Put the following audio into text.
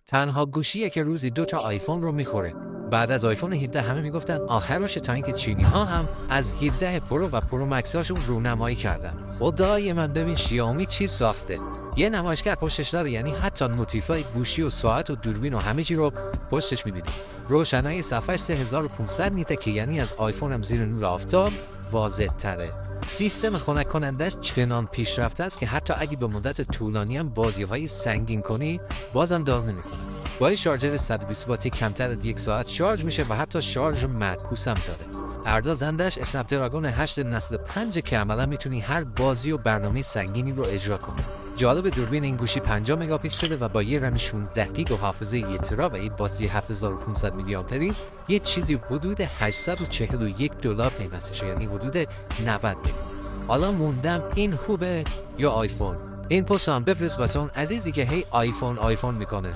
تنها گوشیه که روزی 2 تا آیفون رو میخوره. بعد از آیفون 17 همه میگفتن آخر باشه، تا اینکه چینی ها هم از 17 پرو و پرو مکس هاشون رونمایی کردن. خدای من ببین شیائومی چی ساخته. یه نمایشگر پشتش داره، یعنی حتی نوتیفای گوشی و ساعت و دوربین و همه چی رو پشتش می‌بینی. روشنایی صفحه‌اش 3500 نیته که یعنی از آیفون هم زیر نور آفتاب واضح تره. سیستم خنک کنندش چنان پیشرفته است که حتی اگه به مدت طولانی هم بازی‌های سنگین کنی بازم داغ نمی‌کنه. با شارژر 120 واتی کمتر از 1 ساعت شارژ میشه و حتی شارژ معکوس هم داره. پردازندش اسنپ دراگون 8 نسل 5 که عملا میتونی هر بازی و برنامه سنگینی رو اجرا کنی. جالب دوربین این گوشی 50 مگاپیکسله و با یه رم 16 گیگ و حافظه 1 ترا و یه باتری 7500 میلی آمپری یه چیزی حدود $841 قیمتشه، یعنی حدود 90 میلیون. حالا موندم این خوبه یا آیفون؟ این پست هم بفرست واسه اون عزیزی که هی آیفون میکنه.